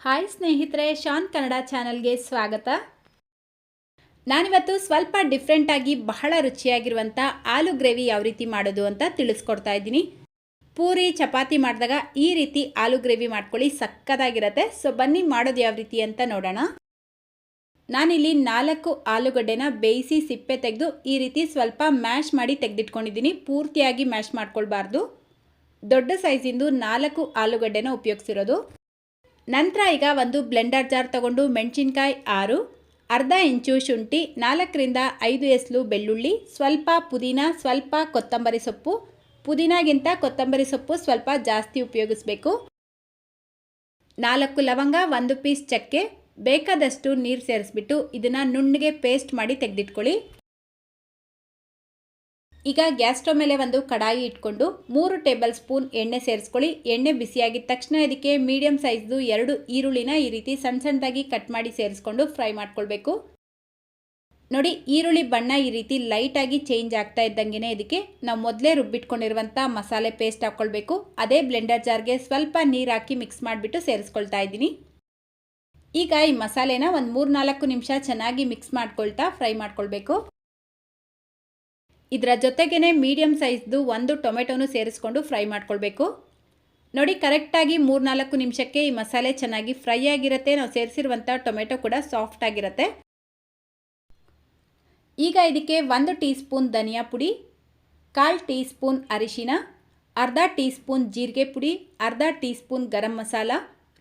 Hi ಸ್ನೇಹಿತರೆ, ಶಾನ್ ಕನ್ನಡ ಚಾನಲ್ಗೆ ಸ್ವಾಗತ. ನಾನಿವತ್ತು ಸ್ವಲ್ಪ ಡಿಫ್ರೆಂಟ್ ಆಗಿ ಬಹಳ ರುಚಿಯಾಗಿರುವಂಥ ಆಲೂ ಗ್ರೇವಿ ಯಾವ ರೀತಿ ಮಾಡೋದು ಅಂತ ತಿಳಿಸ್ಕೊಡ್ತಾ ಇದ್ದೀನಿ. ಪೂರಿ ಚಪಾತಿ ಮಾಡಿದಾಗ ಈ ರೀತಿ ಆಲೂ ಗ್ರೇವಿ ಮಾಡ್ಕೊಳ್ಳಿ, ಸಕ್ಕತ್ತಾಗಿರುತ್ತೆ. ಸೊ ಬನ್ನಿ ಮಾಡೋದು ಯಾವ ರೀತಿ ಅಂತ ನೋಡೋಣ. ನಾನಿಲ್ಲಿ 4 ಆಲೂಗಡ್ಡೆನ ಬೇಯಿಸಿ ಸಿಪ್ಪೆ ತೆಗೆದು ಈ ರೀತಿ ಸ್ವಲ್ಪ ಮ್ಯಾಶ್ ಮಾಡಿ ತೆಗೆದಿಟ್ಕೊಂಡಿದ್ದೀನಿ. ಪೂರ್ತಿಯಾಗಿ ಮ್ಯಾಶ್ ಮಾಡ್ಕೊಳ್ಬಾರ್ದು. ದೊಡ್ಡ ಸೈಜಿಂದು 4 ಆಲೂಗಡ್ಡೆನ ಉಪಯೋಗಿಸಿರೋದು. ನಂತರ ಈಗ ಒಂದು ಬ್ಲೆಂಡರ್ ಜಾರ್ ತಗೊಂಡು ಮೆಣಸಿನ್ಕಾಯಿ 6, ಅರ್ಧ ಇಂಚು ಶುಂಠಿ, 4 ರಿಂದ 5 ಎಸಳು ಬೆಳ್ಳುಳ್ಳಿ, ಸ್ವಲ್ಪ ಪುದೀನ, ಸ್ವಲ್ಪ ಕೊತ್ತಂಬರಿ ಸೊಪ್ಪು. ಪುದೀನಾಗಿಂತ ಕೊತ್ತಂಬರಿ ಸೊಪ್ಪು ಸ್ವಲ್ಪ ಜಾಸ್ತಿ ಉಪಯೋಗಿಸಬೇಕು. 4 ಲವಂಗ, 1 ಪೀಸ್ ಚಕ್ಕೆ, ಬೇಕಾದಷ್ಟು ನೀರು ಸೇರಿಸ್ಬಿಟ್ಟು ಇದನ್ನು ನುಣ್ಣಗೆ ಪೇಸ್ಟ್ ಮಾಡಿ ತೆಗೆದಿಟ್ಕೊಳ್ಳಿ. ಈಗ ಗ್ಯಾಸ್ ಸ್ಟವ್ ಮೇಲೆ ಒಂದು ಕಡಾಯಿ ಇಟ್ಕೊಂಡು 3 ಟೇಬಲ್ ಸ್ಪೂನ್ ಎಣ್ಣೆ ಸೇರಿಸ್ಕೊಳ್ಳಿ. ಎಣ್ಣೆ ಬಿಸಿಯಾಗಿದ ತಕ್ಷಣ ಇದಕ್ಕೆ ಮೀಡಿಯಂ ಸೈಜ್ದು 2 ಈರುಳ್ಳಿನ ಈ ರೀತಿ ಸಣ್ಣ ಸಣ್ಣದಾಗಿ ಕಟ್ ಮಾಡಿ ಸೇರಿಸ್ಕೊಂಡು ಫ್ರೈ ಮಾಡ್ಕೊಳ್ಬೇಕು. ನೋಡಿ, ಈರುಳ್ಳಿ ಬಣ್ಣ ಈ ರೀತಿ ಲೈಟಾಗಿ ಚೇಂಜ್ ಆಗ್ತಾ ಇದ್ದಂಗೆ ಇದಕ್ಕೆ ನಾವು ಮೊದಲೇ ರುಬ್ಬಿಟ್ಕೊಂಡಿರುವಂಥ ಮಸಾಲೆ ಪೇಸ್ಟ್ ಹಾಕ್ಕೊಳ್ಬೇಕು. ಅದೇ ಬ್ಲೆಂಡರ್ ಜಾರ್ಗೆ ಸ್ವಲ್ಪ ನೀರು ಹಾಕಿ ಮಿಕ್ಸ್ ಮಾಡಿಬಿಟ್ಟು ಸೇರಿಸ್ಕೊಳ್ತಾ ಇದ್ದೀನಿ. ಈಗ ಈ ಮಸಾಲೆನ ಒಂದು 3-4 ನಿಮಿಷ ಚೆನ್ನಾಗಿ ಮಿಕ್ಸ್ ಮಾಡ್ಕೊಳ್ತಾ ಫ್ರೈ ಮಾಡ್ಕೊಳ್ಬೇಕು. ಇದರ ಜೊತೆಗೇ ಮೀಡಿಯಂ ಸೈಜ್ದು 1 ಟೊಮೆಟೊನು ಸೇರಿಸ್ಕೊಂಡು ಫ್ರೈ ಮಾಡ್ಕೊಳ್ಬೇಕು. ನೋಡಿ, ಕರೆಕ್ಟಾಗಿ 3-4 ನಿಮಿಷಕ್ಕೆ ಈ ಮಸಾಲೆ ಚೆನ್ನಾಗಿ ಫ್ರೈ ಆಗಿರುತ್ತೆ. ನಾವು ಸೇರಿಸಿರುವಂಥ ಟೊಮೆಟೊ ಕೂಡ ಸಾಫ್ಟ್ ಆಗಿರುತ್ತೆ. ಈಗ ಇದಕ್ಕೆ 1 ಟೀ ಸ್ಪೂನ್ ಧನಿಯಾ ಪುಡಿ, 1/4 ಟೀ ಸ್ಪೂನ್ ಅರಿಶಿನ, ಅರ್ಧ ಟೀ ಸ್ಪೂನ್ ಜೀರಿಗೆ ಪುಡಿ, ಅರ್ಧ ಟೀ ಸ್ಪೂನ್ ಗರಂ ಮಸಾಲ,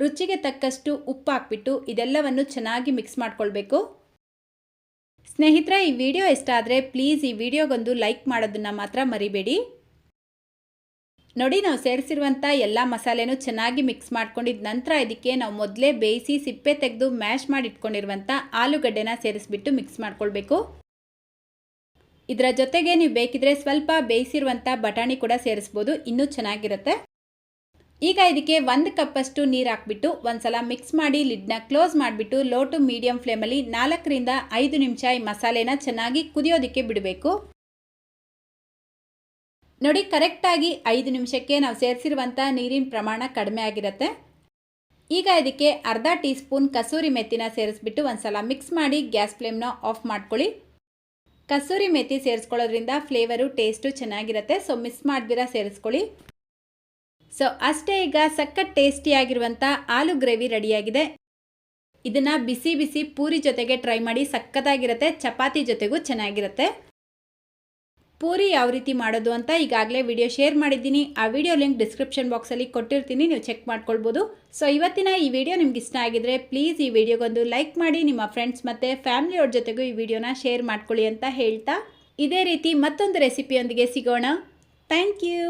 ರುಚಿಗೆ ತಕ್ಕಷ್ಟು ಉಪ್ಪು ಹಾಕ್ಬಿಟ್ಟು ಇದೆಲ್ಲವನ್ನು ಚೆನ್ನಾಗಿ ಮಿಕ್ಸ್ ಮಾಡ್ಕೊಳ್ಬೇಕು. ಸ್ನೇಹಿತರೆ, ಈ ವಿಡಿಯೋ ಇಷ್ಟ ಆದರೆ ಪ್ಲೀಸ್ ಈ ವಿಡಿಯೋಗೊಂದು ಲೈಕ್ ಮಾಡೋದನ್ನು ಮಾತ್ರ ಮರಿಬೇಡಿ. ನೋಡಿ, ನಾವು ಸೇರಿಸಿರುವಂಥ ಎಲ್ಲ ಮಸಾಲೆನೂ ಚೆನ್ನಾಗಿ ಮಿಕ್ಸ್ ಮಾಡ್ಕೊಂಡಿದ್ದ ನಂತರ ಇದಕ್ಕೆ ನಾವು ಮೊದಲೇ ಬೇಯಿಸಿ ಸಿಪ್ಪೆ ತೆಗೆದು ಮ್ಯಾಶ್ ಮಾಡಿ ಇಟ್ಕೊಂಡಿರುವಂಥ ಆಲೂಗಡ್ಡೆನ ಸೇರಿಸ್ಬಿಟ್ಟು ಮಿಕ್ಸ್ ಮಾಡ್ಕೊಳ್ಬೇಕು. ಇದರ ಜೊತೆಗೆ ನೀವು ಬೇಕಿದ್ರೆ ಸ್ವಲ್ಪ ಬೇಯಿಸಿರುವಂಥ ಬಟಾಣಿ ಕೂಡ ಸೇರಿಸ್ಬೋದು, ಇನ್ನೂ ಚೆನ್ನಾಗಿರುತ್ತೆ. ಈಗ ಇದಕ್ಕೆ 1 ಕಪ್ಪಷ್ಟು ನೀರು ಹಾಕ್ಬಿಟ್ಟು ಒಂದ್ಸಲ ಮಿಕ್ಸ್ ಮಾಡಿ ಲಿಡ್ನ ಕ್ಲೋಸ್ ಮಾಡಿಬಿಟ್ಟು ಲೋ ಟು ಮೀಡಿಯಂ ಫ್ಲೇಮಲ್ಲಿ 4 ರಿಂದ 5 ನಿಮಿಷ ಈ ಮಸಾಲೆನ ಚೆನ್ನಾಗಿ ಕುದಿಯೋದಕ್ಕೆ ಬಿಡಬೇಕು. ನೋಡಿ, ಕರೆಕ್ಟಾಗಿ 5 ನಿಮಿಷಕ್ಕೆ ನಾವು ಸೇರಿಸಿರುವಂಥ ನೀರಿನ ಪ್ರಮಾಣ ಕಡಿಮೆ ಆಗಿರುತ್ತೆ. ಈಗ ಇದಕ್ಕೆ ಅರ್ಧ ಟೀ ಸ್ಪೂನ್ ಕಸೂರಿ ಮೆಥಿನ ಸೇರಿಸ್ಬಿಟ್ಟು ಒಂದ್ಸಲ ಮಿಕ್ಸ್ ಮಾಡಿ ಗ್ಯಾಸ್ ಫ್ಲೇಮ್ನ ಆಫ್ ಮಾಡ್ಕೊಳ್ಳಿ. ಕಸೂರಿ ಮೆಥಿ ಸೇರಿಸ್ಕೊಳ್ಳೋದ್ರಿಂದ ಫ್ಲೇವರು ಟೇಸ್ಟು ಚೆನ್ನಾಗಿರುತ್ತೆ. ಸೊ ಮಿಸ್ ಮಾಡ್ದಿರ ಸೇರಿಸ್ಕೊಳ್ಳಿ. ಸೊ ಅಷ್ಟೇ, ಈಗ ಸಖತ್ ಟೇಸ್ಟಿಯಾಗಿರುವಂಥ ಆಲೂ ಗ್ರೇವಿ ರೆಡಿಯಾಗಿದೆ. ಇದನ್ನು ಬಿಸಿ ಬಿಸಿ ಪೂರಿ ಜೊತೆಗೆ ಟ್ರೈ ಮಾಡಿ, ಸಖತ್ತಾಗಿರುತ್ತೆ. ಚಪಾತಿ ಜೊತೆಗೂ ಚೆನ್ನಾಗಿರುತ್ತೆ. ಪೂರಿ ಯಾವ ರೀತಿ ಮಾಡೋದು ಅಂತ ಈಗಾಗಲೇ ವಿಡಿಯೋ ಶೇರ್ ಮಾಡಿದ್ದೀನಿ. ಆ ವಿಡಿಯೋ ಲಿಂಕ್ ಡಿಸ್ಕ್ರಿಪ್ಷನ್ ಬಾಕ್ಸಲ್ಲಿ ಕೊಟ್ಟಿರ್ತೀನಿ, ನೀವು ಚೆಕ್ ಮಾಡ್ಕೊಳ್ಬೋದು. ಸೊ ಇವತ್ತಿನ ಈ ವಿಡಿಯೋ ನಿಮ್ಗೆ ಇಷ್ಟ ಆಗಿದ್ರೆ ಪ್ಲೀಸ್ ಈ ವಿಡಿಯೋಗೊಂದು ಲೈಕ್ ಮಾಡಿ, ನಿಮ್ಮ ಫ್ರೆಂಡ್ಸ್ ಮತ್ತು ಫ್ಯಾಮಿಲಿಯವ್ರ ಜೊತೆಗೂ ಈ ವಿಡಿಯೋನ ಶೇರ್ ಮಾಡ್ಕೊಳ್ಳಿ ಅಂತ ಹೇಳ್ತಾ, ಇದೇ ರೀತಿ ಮತ್ತೊಂದು ರೆಸಿಪಿಯೊಂದಿಗೆ ಸಿಗೋಣ. Thank you.